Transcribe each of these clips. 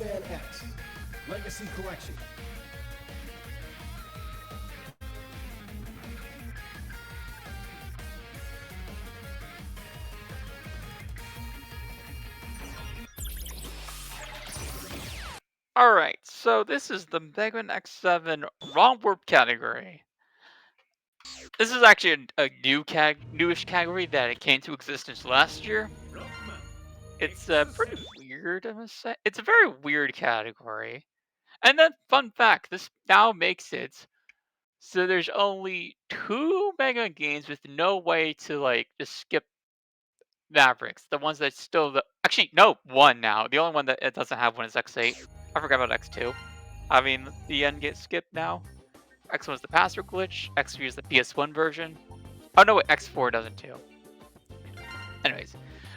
Rockman X Legacy Collection. Alright, so this is the Mega Man X7 ROM Warp category. This is actually a newish category that it came to existence last year. It's pretty weird, I must say. It's a very weird category. And then, fun fact, this now makes it so there's only 2 Mega Man games with no way to, like, just skip Mavericks. The ones that still actually, no, 1 now. The only one that it doesn't have one is X8. I forgot about X2. I mean, the end gets skipped now. X1 is the password glitch. X3 is the PS1 version. Oh no, wait, X4 doesn't too. Anyways,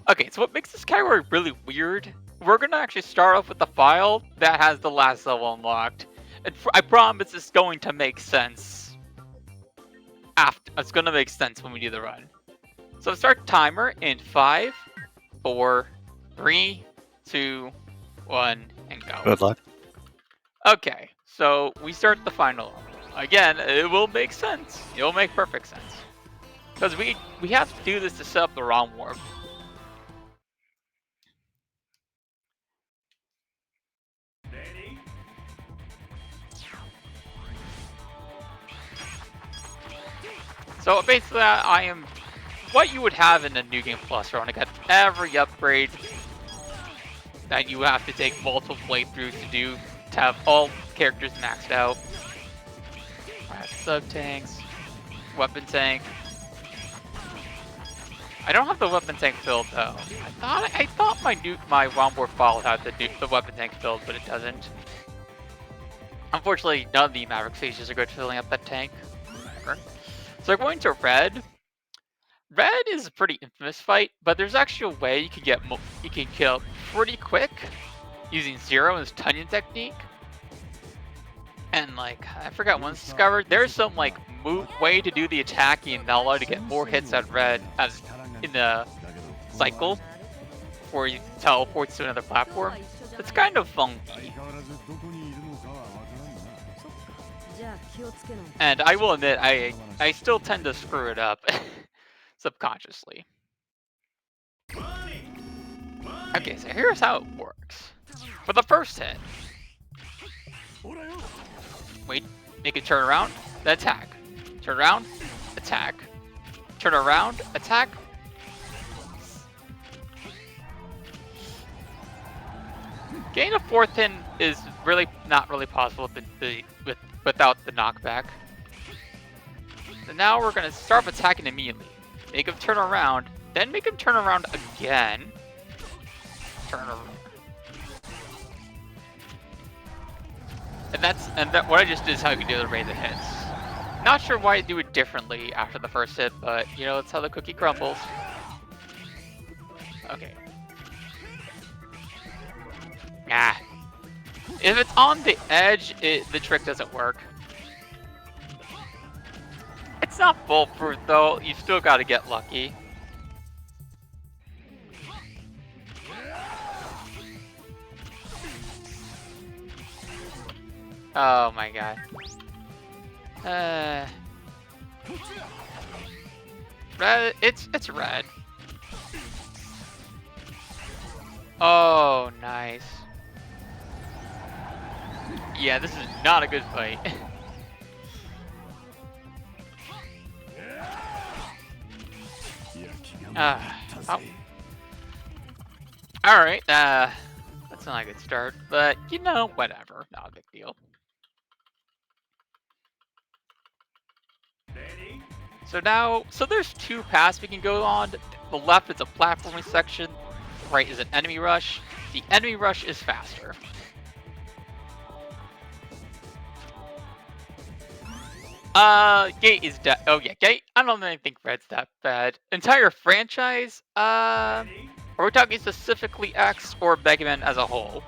okay, so what makes this category really weird? We're gonna actually start off with the file that has the last level unlocked. And I promise it's going to make sense. It's gonna make sense when we do the run. So start timer in 5, 4, 3, 2, 1, and go. Good luck. Okay, so we start the final level. Again, it will make sense. It will make perfect sense. Because we have to do this to set up the ROM warp. So basically, I am what you would have in a New Game Plus run. I got every upgrade that you have to take multiple playthroughs to have all characters maxed out. Sub tanks, weapon tank. I don't have the weapon tank filled though. I thought my ROM warp file had the weapon tank filled, but it doesn't. Unfortunately, none of the Maverick stages are good for filling up that tank. Whatever. So going to red. Red is a pretty infamous fight, but there's actually a way you can kill pretty quick using Zero and his Tunyon technique. And like I forgot once discovered, there's some like way to do the attacking that allow you to get more hits at red as in the cycle before he teleports to another platform. It's kind of funky. And I will admit, I still tend to screw it up subconsciously. Okay, so here's how it works. For the first hit, wait, make it turn around, then attack. Turn around, attack. Turn around, attack. Getting a fourth hit is really not really possible without the knockback. So now we're gonna start attacking immediately. Make him turn around, then make him turn around again. Turn around. And that what I just did is how you do the rate of hits. Not sure why I do it differently after the first hit, but you know, that's how the cookie crumbles. Okay. Ah. If it's on the edge, the trick doesn't work. It's not foolproof though, you still gotta get lucky. Oh my god. Red, it's red. Oh, nice. Yeah, this is not a good fight. Oh. Alright, that's not a good start, but you know, whatever, not a big deal. So there's 2 paths we can go on. The left is a platforming section, the right is an enemy rush. The enemy rush is faster. Gate is oh yeah, Gate. I don't really think Red's that bad. Entire franchise, are we talking specifically X or Mega Man as a whole?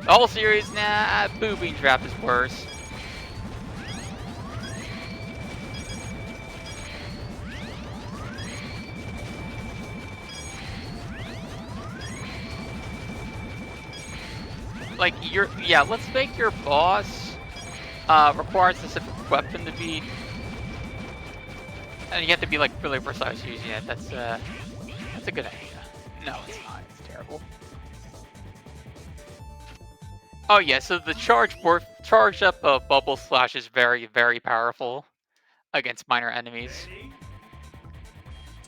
The whole series, nah, Booby Trap is worse. like, let's make your boss requires a specific weapon to be, and you have to be, like, really precise using it. That's a good idea. No, it's not. It's terrible. Oh yeah, so the charged up bubble slash is very, very powerful against minor enemies.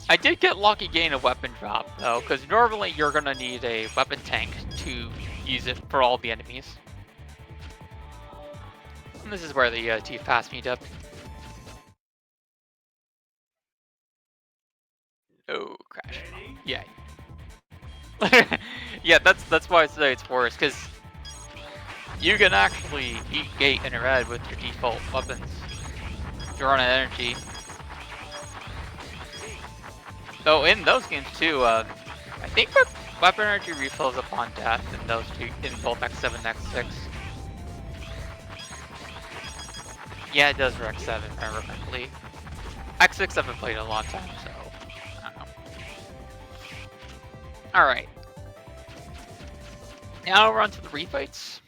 I did get lucky getting a weapon drop though, because normally you're gonna need a weapon tank to use it for all the enemies. And this is where the two fast meet up. Oh, crash. Yeah. Yeah, that's why I say it's worse, because you can actually beat Gate and Red with your default weapons. You're on energy. Though in those games too, I think weapon energy refills upon death in those two, in both X7 and X6. Yeah, it does for X7, if I remember correctly. X6 I haven't played in a long time, so I don't know. Alright. Now we're on to the refights.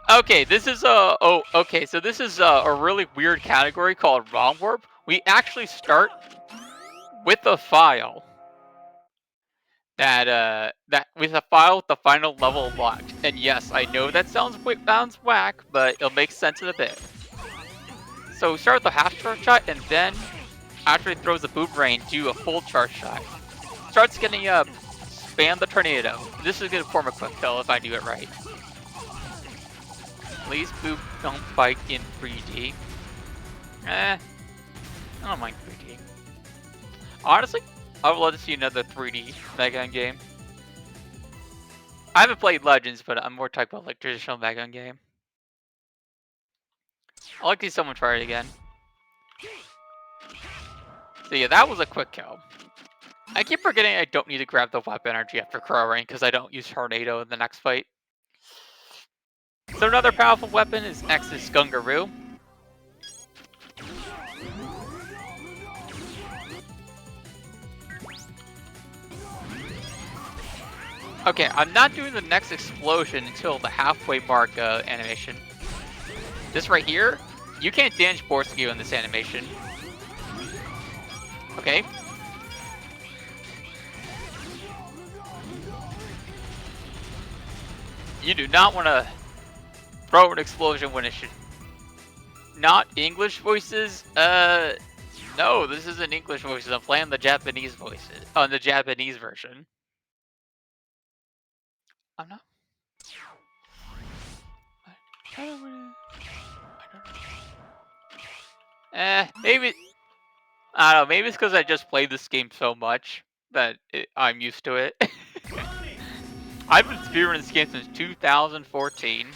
Okay, this is so this is a really weird category called ROM warp. We actually start with a file that with a file with the final level locked. And yes, I know that sounds whack, but it'll make sense in a bit. So we start with the half charge shot, and then after he throws a boomerang, do a full charge shot. Starts getting up, spam the tornado. This is gonna form a quick kill if I do it right. Please, boop, don't fight in 3D. I don't mind 3D. Honestly, I would love to see another 3D Mega Man game. I haven't played Legends, but I'm more talking about like traditional Mega Man game. I'd like to see someone try it again. So yeah, that was a quick kill. I keep forgetting I don't need to grab the weapon energy after Crow Rain because I don't use Tornado in the next fight. So another powerful weapon is X's Gungaroo. Okay, I'm not doing the next explosion until the halfway mark animation. This right here, you can't damage Borsky in this animation. Okay. You do not want to throw an explosion when it should. Not English voices? No, this isn't English voices. I'm playing the Japanese voices on the Japanese version. I'm not. I don't know. Maybe. I don't know. Maybe it's because I just played this game so much that I'm used to it. I've been speedrunning this game since 2014.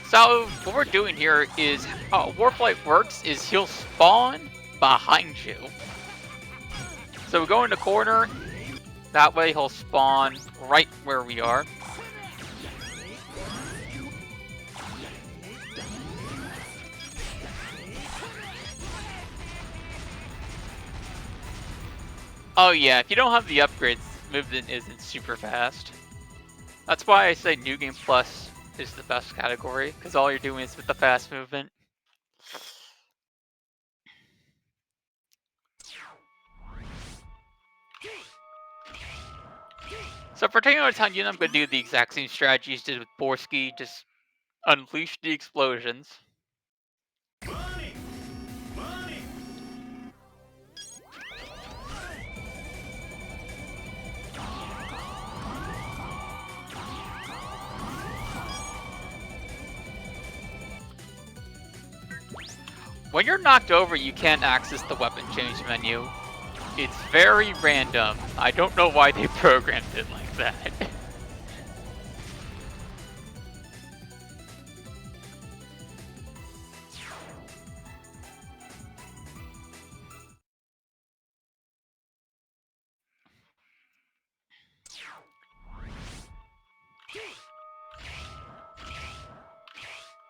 So what we're doing here is how Warflight works is he'll spawn behind you. So we go in the corner, that way he'll spawn right where we are. Oh yeah, if you don't have the upgrades, movement isn't super fast. That's why I say New Game Plus is the best category, because all you're doing is with the fast movement. So for taking out a Tanyan, I'm going to do the exact same strategies did with Borsky, just unleash the explosions. When you're knocked over, you can't access the weapon change menu. It's very random. I don't know why they programmed it like that.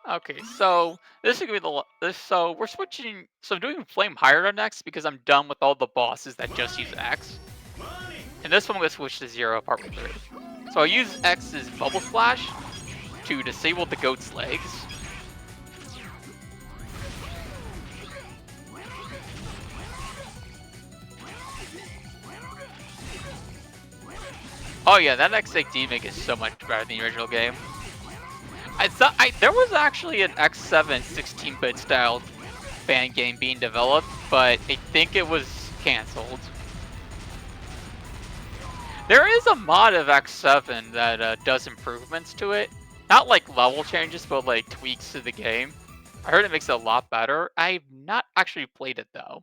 Okay, so this is gonna be so we're switching. So I'm doing Flame Higher next because I'm done with all the bosses that just use X. And this one I'm gonna switch to 0 partway through. So I'll use X's Bubble Splash to disable the goat's legs. Oh yeah, that X-Egg Demon is so much better than the original game. I thought there was actually an X7 16-bit style fan game being developed, but I think it was cancelled. There is a mod of X7 that does improvements to it. Not like level changes, but like tweaks to the game. I heard it makes it a lot better. I've not actually played it though.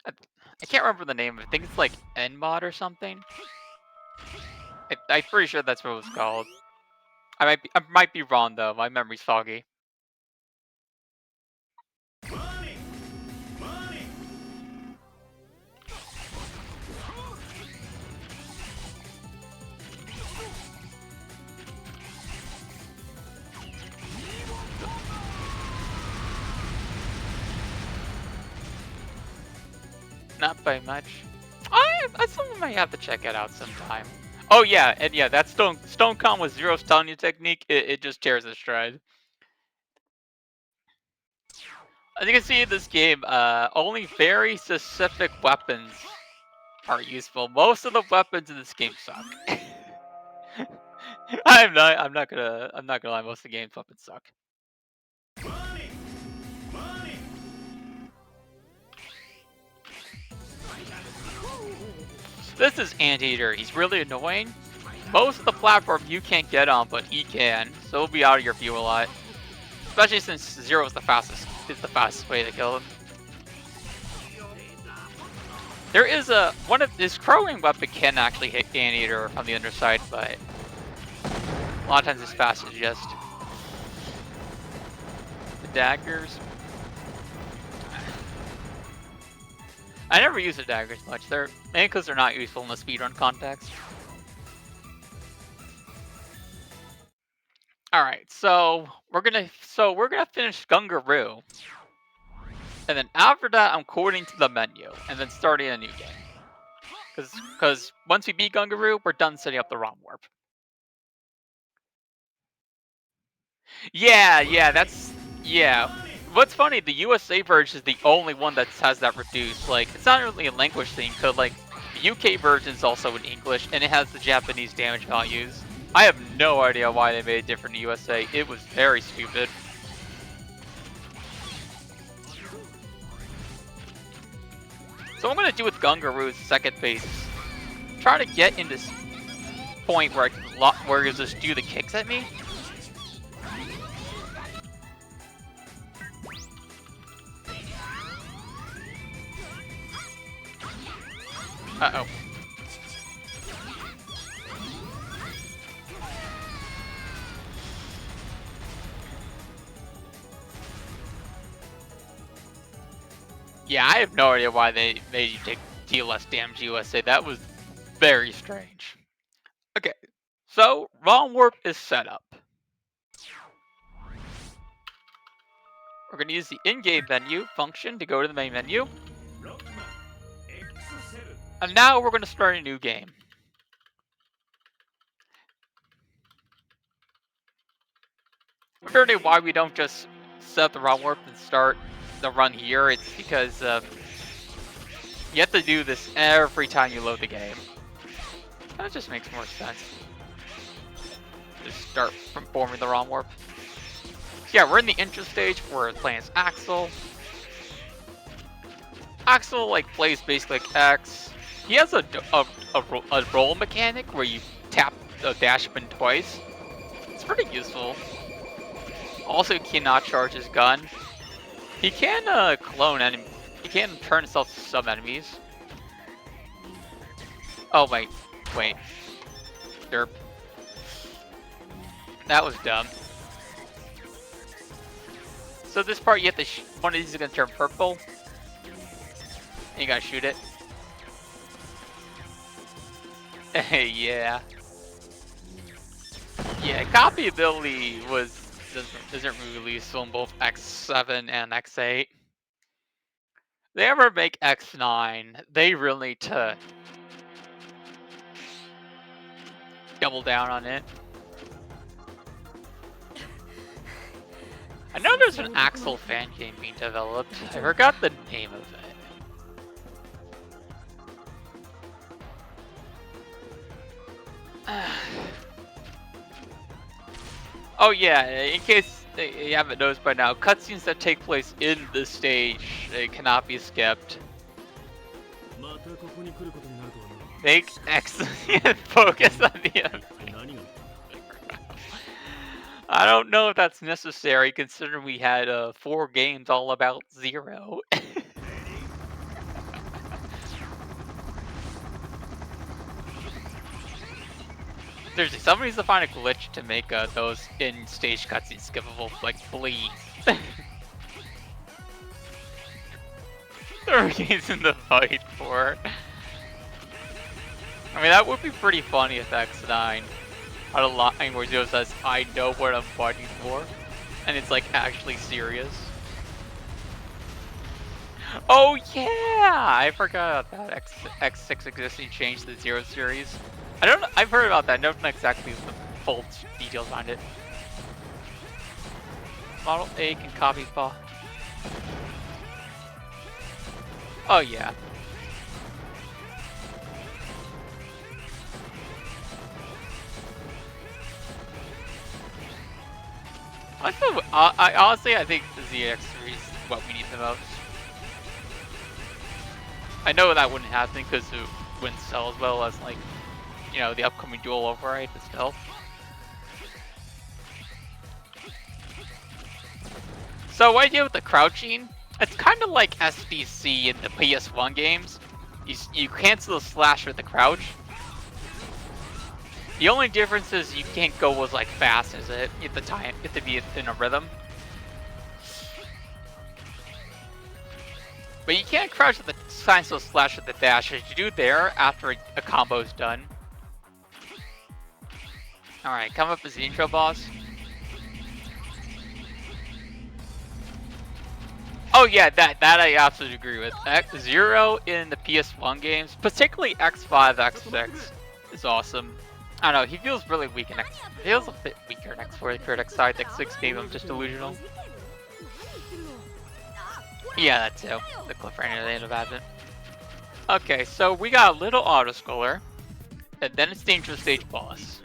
I can't remember the name. I think it's like Nmod or something. I'm pretty sure that's what it was called. I might be wrong though. My memory's foggy. Not by much. I still might have to check it out sometime. Oh yeah, and yeah, that Stone Con with 0 stunning technique, it just tears a stride. As you can see in this game, only very specific weapons are useful. Most of the weapons in this game suck. I'm not gonna lie. Most of the game's weapons suck. This is Anteater. He's really annoying. Most of the platform you can't get on, but he can, so he'll be out of your view a lot. Especially since 0 is the fastest way to kill him. There is one of his crowing weapon can actually hit Anteater from the underside, but a lot of times it's fast as just the daggers. I never use the daggers much. They're mainly because they're not useful in the speedrun context. All right, so we're gonna finish Gungaroo, and then after that, I'm coding to the menu, and then starting a new game. Because once we beat Gungaroo, we're done setting up the ROM warp. Yeah. What's funny, the USA version is the only one that has that reduced. Like, it's not really a language thing, because like the UK version is also in English, and it has the Japanese damage values. I have no idea why they made it different in the USA. It was very stupid. So what I'm gonna do with Gungaroo's second phase, try to get in this point where he'll just do the kicks at me. Uh-oh. Yeah, I have no idea why they made you deal less damage USA. That was very strange. Okay, so ROM warp is set up. We're going to use the in-game menu function to go to the main menu. And now we're going to start a new game. I'm wondering why we don't just set up the ROM warp and start the run here. It's because you have to do this every time you load the game. That just makes more sense. Just start from forming the ROM warp. Yeah, we're in the intro stage. We're playing as Axel. Axel like plays basically like X. He has a roll mechanic where you tap the dash button twice. It's pretty useful. Also, he cannot charge his gun. He can clone enemy. He can turn himself to some enemies. Oh wait. Derp. That was dumb. So this part, you have to one of these is gonna turn purple. And you gotta shoot it. Yeah. Yeah, copy ability was isn't released on both X7 and X8. They ever make X9, they really need to double down on it. I know there's an Axel fan game being developed. I forgot the name of it. Oh yeah, in case you haven't noticed by now, cutscenes that take place in the stage, they cannot be skipped. Make excellent focus on the I don't know if that's necessary, considering we had 4 games all about Zero. Seriously, somebody needs to find a glitch to make those in-stage cutscenes skippable, like please. There are games in the fight for. I mean, that would be pretty funny if X9 had a line where Zero says, "I know what I'm fighting for," and it's like actually serious. Oh yeah, I forgot about that. X6 existing change to the Zero series. I don't know. I've heard about that. I don't know exactly the full details behind it. Model A can copy fall. Oh yeah. I honestly, I think the ZX series is what we need the most. I know that wouldn't happen because it wouldn't sell as well as, like, you know, the upcoming dual override, but still. So what I did with the crouching, it's kind of like SDC in the PS1 games. You cancel the slash with the crouch. The only difference is you can't go as like fast as it. You have to be in a rhythm. But you can't crouch with the cancel slash with the dash as you do there after a combo's done. Alright, come up as the intro boss. Oh yeah, that I absolutely agree with. X0 in the PS1 games, particularly X5, X6, is awesome. I don't know, he feels really weak in X. He feels a bit weaker in X4 compared to X5. X6 gave him just delusional. Yeah, that too. The cliffhanger they end up having. Okay, so we got a little auto-scroller, and then it's the intro stage boss.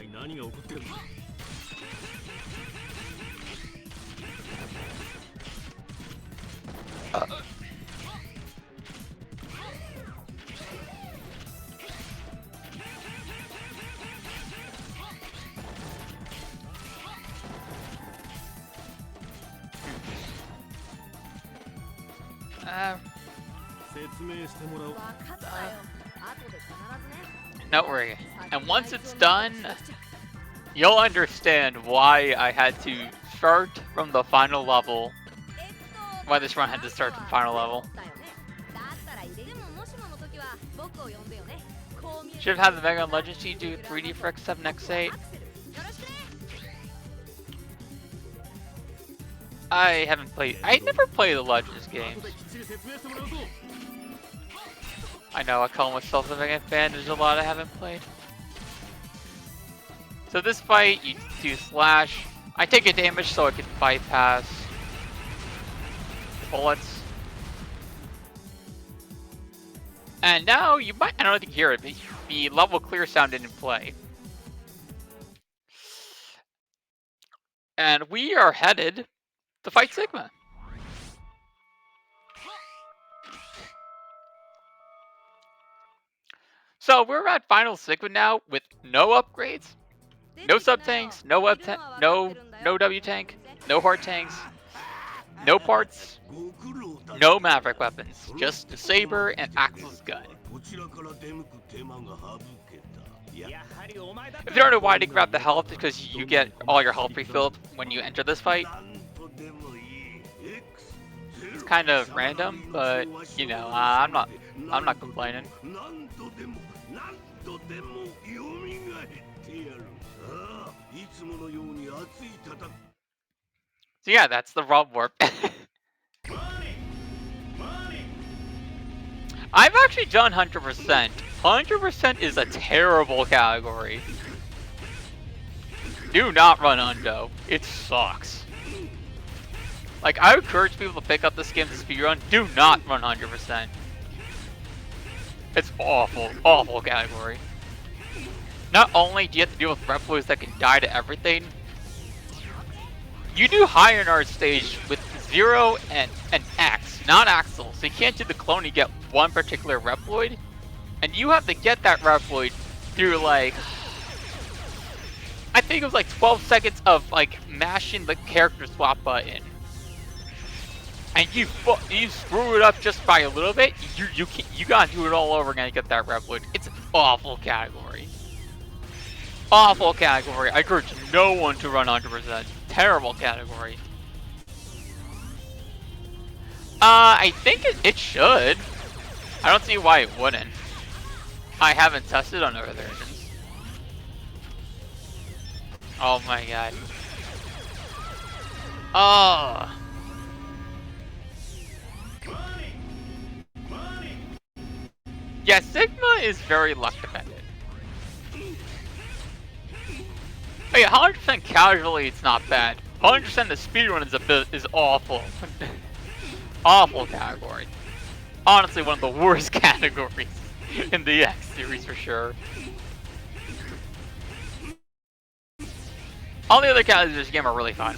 Don't worry. And once it's done, you'll understand why I had to start from the final level. Why this run had to start from the final level. Should have had the Mega Legends team do 3D for X7, X8. I never played the Legends games. I know, I call myself a Mega fan, there's a lot I haven't played. So this fight, you do slash. I take a damage so I can bypass the bullets. And now you might, I don't know if you can hear it, but the level clear sound didn't play. And we are headed to fight Sigma. So we're at Final Sigma now with no upgrades, no sub tanks, no no W tank, no hard tanks, no parts, no Maverick weapons, just the saber and Axel's gun. If you don't know why to grab the health, because you get all your health refilled when you enter this fight. It's kind of random, but you know, I'm not complaining. So yeah, that's the Rump Warp. I've actually done 100%. 100% is a terrible category. Do not run Undo. It sucks. Like, I would encourage people to pick up this game to speedrun. Do not run 100%. It's awful. Awful category. Not only do you have to deal with Reploids that can die to everything, you do higher in our stage with 0 and X, not Axel. So you can't do the clone, you get one particular Reploid. And you have to get that Reploid through, like, I think it was like 12 seconds of, like, mashing the character swap button. And you screw it up just by a little bit, you gotta do it all over again to get that Reploid. It's an awful category. Awful category. I encourage no one to run 100%. Terrible category. I think it should. I don't see why it wouldn't. I haven't tested on other versions. Oh my god. Oh. Yeah, Sigma is very luck dependent. Oh yeah, 100% casually, it's not bad. 100% the speedrun is awful. Awful category. Honestly, one of the worst categories in the X series for sure. All the other categories of this game are really fun.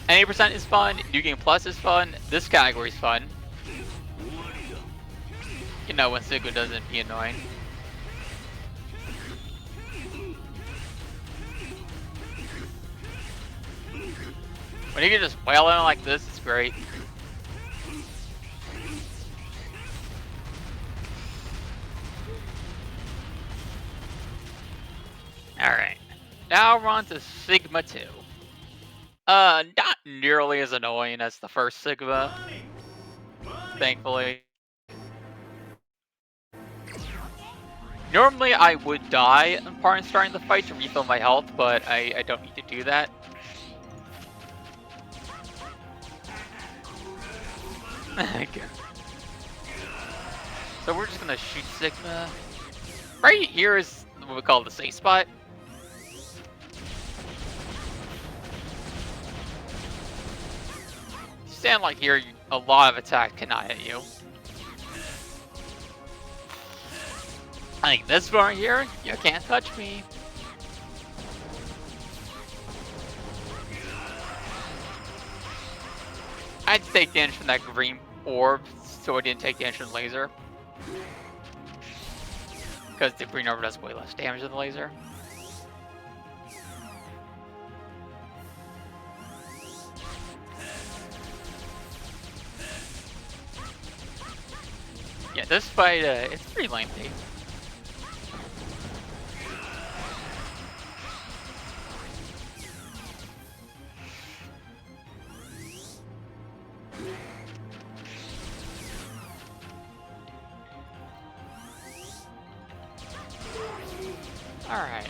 80% is fun, New Game Plus is fun, this category is fun. You know when Sigma doesn't be annoying. When you can just wail in like this, it's great. Alright. Now we're on to Sigma 2. Not nearly as annoying as the first Sigma. Thankfully. Normally I would die upon starting the fight to refill my health, but I don't need to do that. So we're just gonna shoot Sigma. Right here is what we call the safe spot. You stand like here, a lot of attack cannot hit you. I think this part here, you can't touch me. I had to take damage from that green orb, so I didn't take damage from the laser. Because the green orb does way less damage than the laser. Yeah, this fight, it's pretty lengthy. Alright.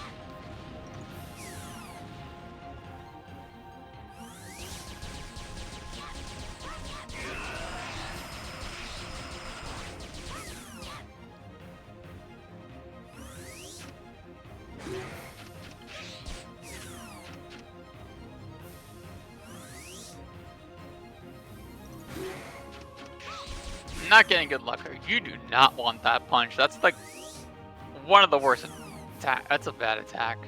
Not getting good luck. You do not want that punch. That's like one of the worst attack. That's a bad attack.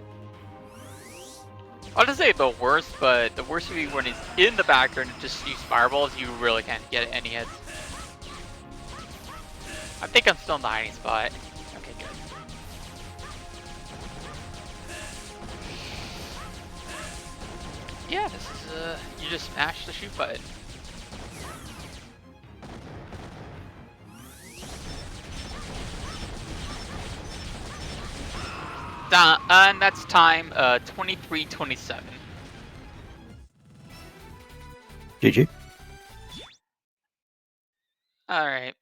I'll just say the worst, but the worst would be when he's in the background and just shoots fireballs. You really can't get any hits. I think I'm still in the hiding spot. Okay, good. Yeah, this is you just smash the shoot button. And that's time 23:27. GG. Alright.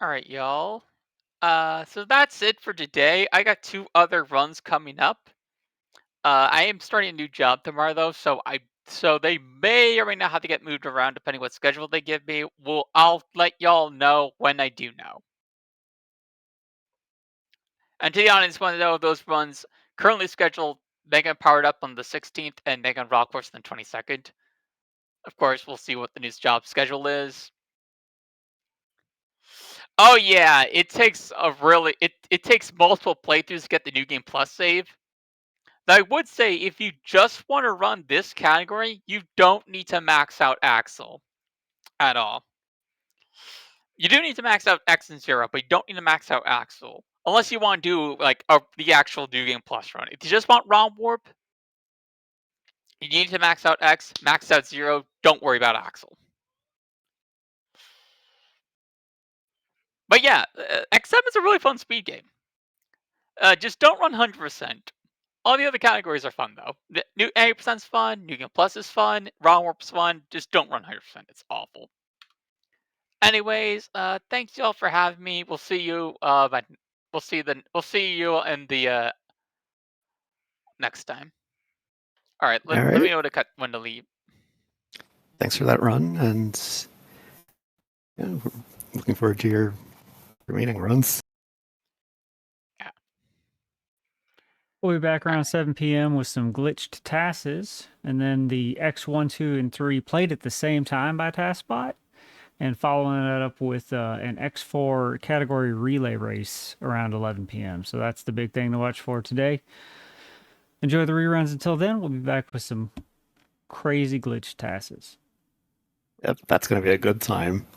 Alright, y'all. So that's it for today. I got 2 other runs coming up. I am starting a new job tomorrow, though, so they may or may not have to get moved around depending what schedule they give me. I'll let y'all know when I do know. And to be honest, one of those runs currently scheduled, Megan Powered Up on the 16th and Megan Rock Force on the 22nd. Of course, we'll see what the new job schedule is. Oh yeah, it takes it takes multiple playthroughs to get the new game plus save. I would say if you just want to run this category, you don't need to max out Axel at all. You do need to max out X and Zero, but you don't need to max out Axel. Unless you want to do like the actual New Game Plus run. If you just want ROM Warp, you need to max out X, max out Zero, don't worry about Axel. But yeah, X7 is a really fun speed game. Just don't run 100%. All the other categories are fun though. New 80% is fun, New Game Plus is fun, ROM Warp's fun, just don't run 100%, it's awful. Anyways, thanks y'all for having me. We'll see you we'll see you in the next time. All right, let me know when to leave. Thanks for that run, and yeah, we're looking forward to your remaining runs. Yeah. We'll be back around 7 p.m. with some glitched tasks, and then the X1, 2, and 3 played at the same time by TaskBot, and following that up with an X4 category relay race around 11 p.m. So that's the big thing to watch for today. Enjoy the reruns until then. We'll be back with some crazy glitch tasks. Yep, that's going to be a good time.